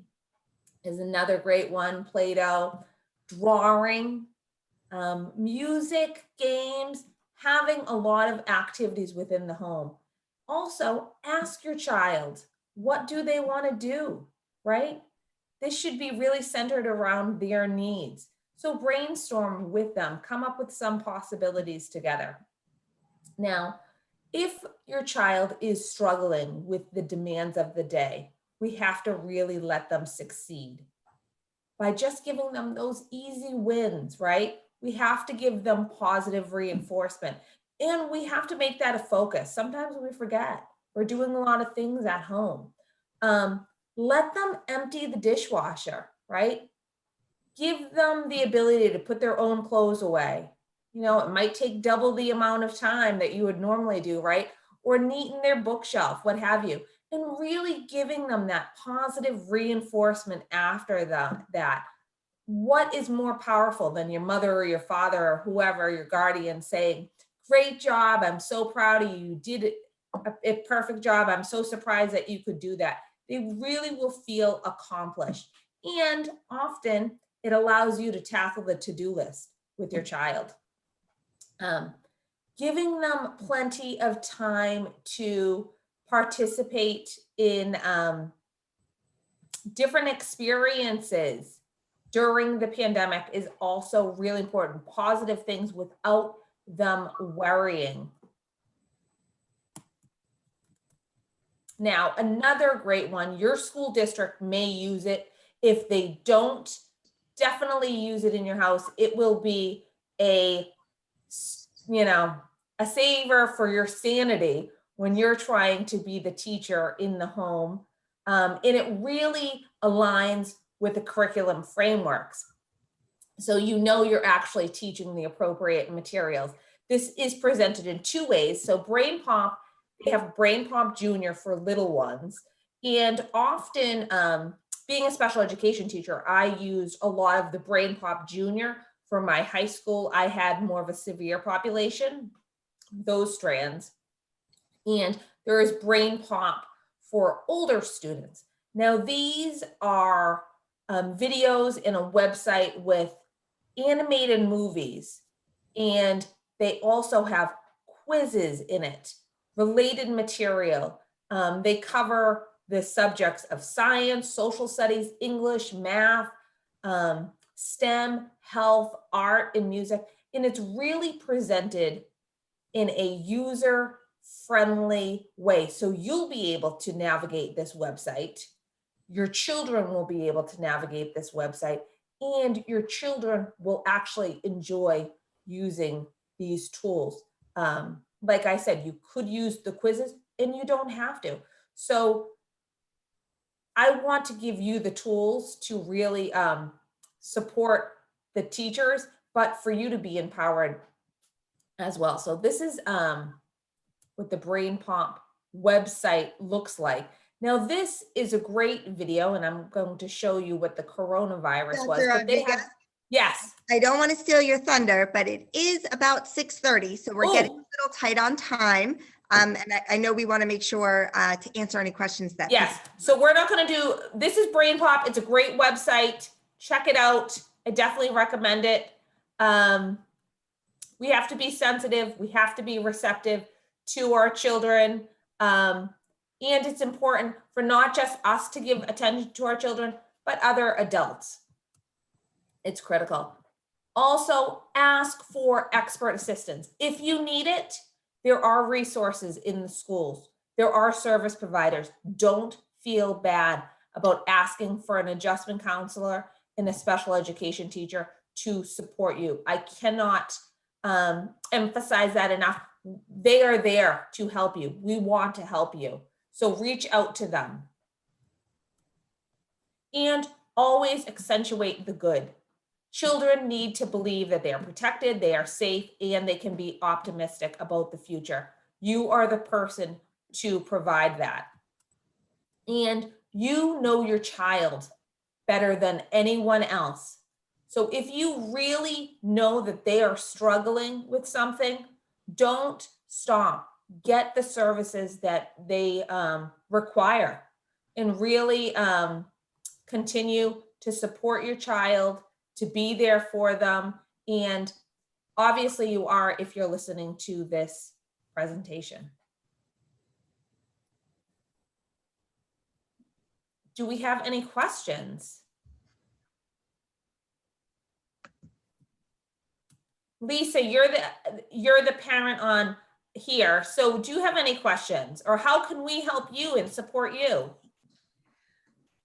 is another great one. Play-Doh. Drawing, music, games, having a lot of activities within the home. Also, ask your child, what do they want to do, right? This should be really centered around their needs. So brainstorm with them, come up with some possibilities together. Now, if your child is struggling with the demands of the day, we have to really let them succeed by just giving them those easy wins, right? We have to give them positive reinforcement, and we have to make that a focus. Sometimes we forget. We're doing a lot of things at home. Let them empty the dishwasher, right? Give them the ability to put their own clothes away. You know, it might take double the amount of time that you would normally do, right? Or neaten their bookshelf, what have you. And really giving them that positive reinforcement after that. What is more powerful than your mother or your father or whoever, your guardian, saying, great job, I'm so proud of you, you did a perfect job, I'm so surprised that you could do that. They really will feel accomplished. And often it allows you to tackle the to-do list with your child. Giving them plenty of time to participate in different experiences during the pandemic is also really important. Positive things without them worrying. Now, another great one, your school district may use it. If they don't, definitely use it in your house. It will be a saver for your sanity when you're trying to be the teacher in the home. And it really aligns with the curriculum frameworks. So you know you're actually teaching the appropriate materials. This is presented in two ways. So Brain Pop, they have Brain Pop Junior for little ones. And often, being a special education teacher, I used a lot of the Brain Pop Junior for my high school. I had more of a severe population, those strands. And there is Brain Pop for older students. Now, these are videos in a website with animated movies, and they also have quizzes in it, related material. They cover the subjects of science, social studies, English, math, STEM, health, art, and music. And it's really presented in a user-friendly way. So you'll be able to navigate this website. Your children will be able to navigate this website, and your children will actually enjoy using these tools. Like I said, you could use the quizzes and you don't have to. So I want to give you the tools to really support the teachers, but for you to be empowered as well. So this is what the Brain Pop website looks like. Now, this is a great video, and I'm going to show you what the coronavirus was. But they have, yes.
I don't want to steal your thunder, but it is about 6:30, so we're getting a little tight on time. And I know we want to make sure to answer any questions that.
Yes. So we're not going to do, this is Brain Pop. It's a great website. Check it out. I definitely recommend it. We have to be sensitive. We have to be receptive to our children. And it's important for not just us to give attention to our children, but other adults. It's critical. Also, ask for expert assistance. If you need it, there are resources in the schools. There are service providers. Don't feel bad about asking for an adjustment counselor and a special education teacher to support you. I cannot emphasize that enough. They are there to help you. We want to help you. So reach out to them. And always accentuate the good. Children need to believe that they are protected, they are safe, and they can be optimistic about the future. You are the person to provide that. And you know your child better than anyone else. So if you really know that they are struggling with something, don't stop. Get the services that they require, and really continue to support your child, to be there for them. And obviously you are if you're listening to this presentation. Do we have any questions? Lisa, you're the parent on here. So do you have any questions, or how can we help you and support you?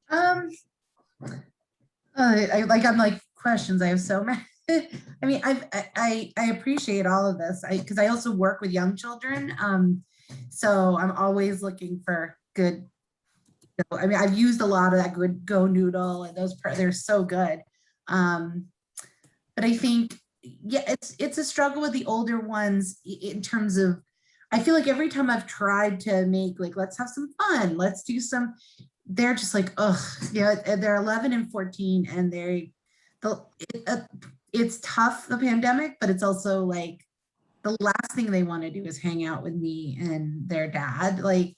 I'm like questions. I have so many. I mean, I appreciate all of this because I also work with young children. So I'm always looking for good. I mean, I've used a lot of that good Go Noodle, and they're so good. But I think, yeah, it's a struggle with the older ones in terms of, I feel like every time I've tried to make, like, let's have some fun, let's do some, they're just like, ugh, yeah, they're 11 and 14, and it's tough, the pandemic, but it's also like the last thing they want to do is hang out with me and their dad. Like,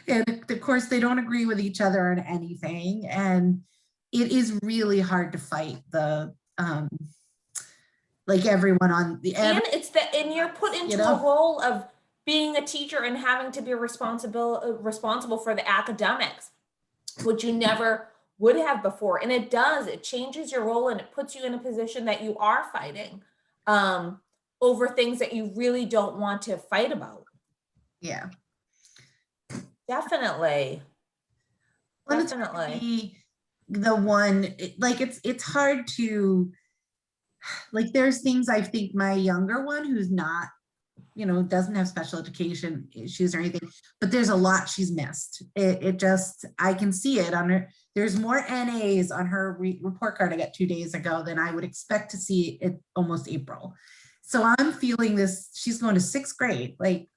and of course they don't agree with each other on anything, and it is really hard to fight the like everyone on the
and you're put into a role of being a teacher and having to be responsible for the academics, which you never would have before. And it changes your role, and it puts you in a position that you are fighting over things that you really don't want to fight about.
Yeah.
Definitely.
Well,
definitely.
The one, like, it's hard to, like, there's things I think my younger one, who's not doesn't have special education issues or anything, but there's a lot she's missed. It just, I can see it on her. There's more NAs on her report card I got 2 days ago than I would expect to see it almost April. So I'm feeling this, she's going to 6th grade, like.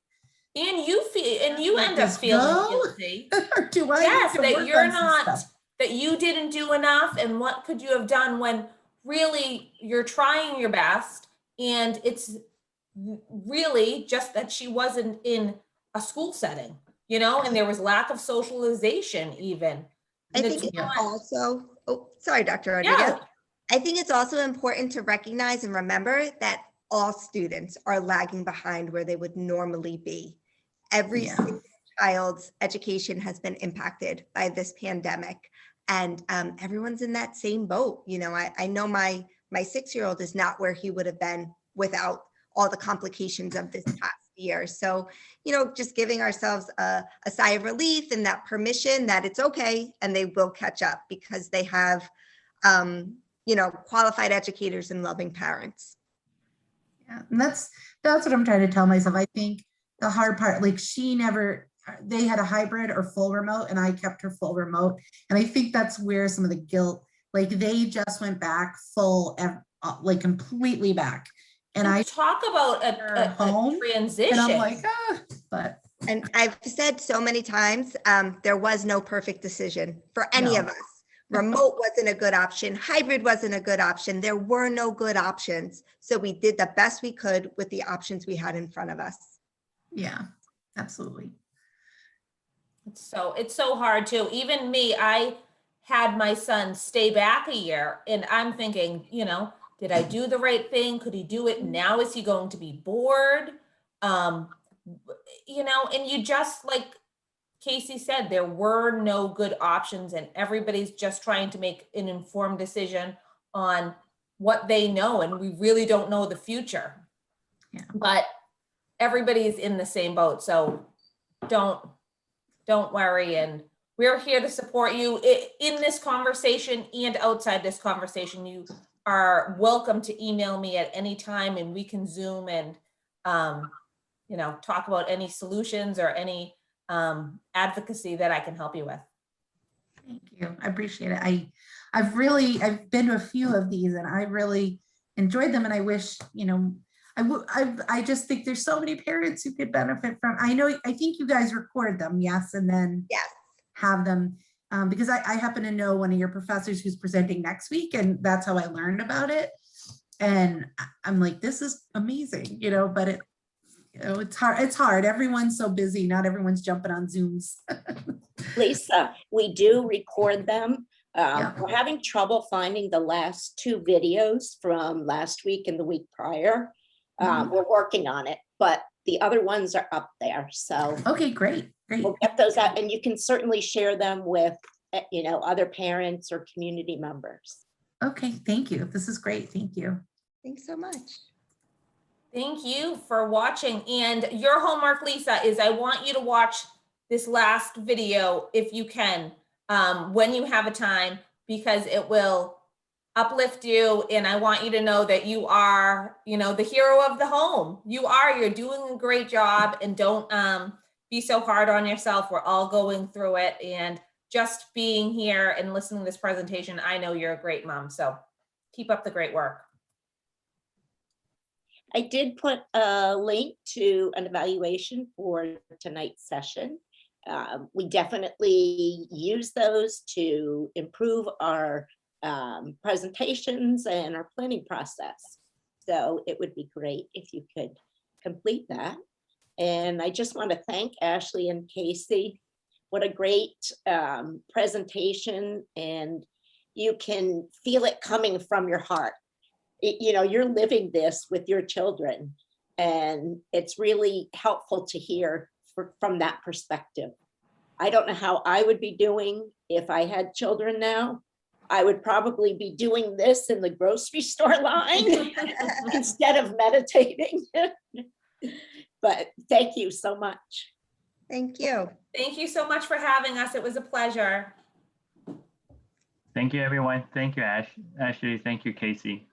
And you end up feeling guilty.
Or do I
yes,
need to
that
work
you're
on some
not,
stuff?
that you didn't do enough, and what could you have done, when really you're trying your best, and it's really just that she wasn't in a school setting, and there was lack of socialization even.
I think it's also, sorry, Dr. Rodrigues.
Yeah.
I think it's also important to recognize and remember that all students are lagging behind where they would normally be. Every single child's education has been impacted by this pandemic, and everyone's in that same boat. I know my 6-year-old is not where he would have been without all the complications of this past year. So, just giving ourselves a sigh of relief and that permission that it's okay, and they will catch up because they have, qualified educators and loving parents.
Yeah, and that's what I'm trying to tell myself. I think the hard part, like they had a hybrid or full remote, and I kept her full remote. And I think that's where some of the guilt, like they just went back full, like completely back. And I
talk about a transition.
And I'm like, but.
And I've said so many times, there was no perfect decision for any of us. Remote wasn't a good option. Hybrid wasn't a good option. There were no good options. So we did the best we could with the options we had in front of us.
Yeah, absolutely.
It's so hard too. Even me, I had my son stay back a year, and I'm thinking, did I do the right thing? Could he do it? Now is he going to be bored? And you just, like Casey said, there were no good options, and everybody's just trying to make an informed decision on what they know, and we really don't know the future.
Yeah.
But everybody's in the same boat, so don't worry, and we're here to support you in this conversation and outside this conversation. You are welcome to email me at any time, and we can Zoom and talk about any solutions or any advocacy that I can help you with.
Thank you. I appreciate it. I've been to a few of these, and I really enjoyed them. And I wish, I just think there's so many parents who could benefit from, I think you guys record them. Yes. And then have them, because I happen to know one of your professors who's presenting next week, and that's how I learned about it. And I'm like, this is amazing, but it's hard. It's hard. Everyone's so busy. Not everyone's jumping on Zooms.
Lisa, we do record them. We're having trouble finding the last 2 videos from last week and the week prior. We're working on it, but the other ones are up there. So
okay, great.
We'll get those out, and you can certainly share them with other parents or community members.
Okay, thank you. This is great. Thank you.
Thanks so much.
Thank you for watching. And your homework, Lisa, is I want you to watch this last video if you can, when you have a time, because it will uplift you. And I want you to know that you are, the hero of the home. You're doing a great job, and don't be so hard on yourself. We're all going through it. And just being here and listening to this presentation, I know you're a great mom. So keep up the great work.
I did put a link to an evaluation for tonight's session. We definitely use those to improve our presentations and our planning process. So it would be great if you could complete that. And I just want to thank Ashley and Casey. What a great presentation, and you can feel it coming from your heart. You're living this with your children, and it's really helpful to hear from that perspective. I don't know how I would be doing if I had children now. I would probably be doing this in the grocery store line instead of meditating. But thank you so much.
Thank you.
Thank you so much for having us. It was a pleasure.
Thank you, everyone. Thank you, Ashley. Thank you, Casey.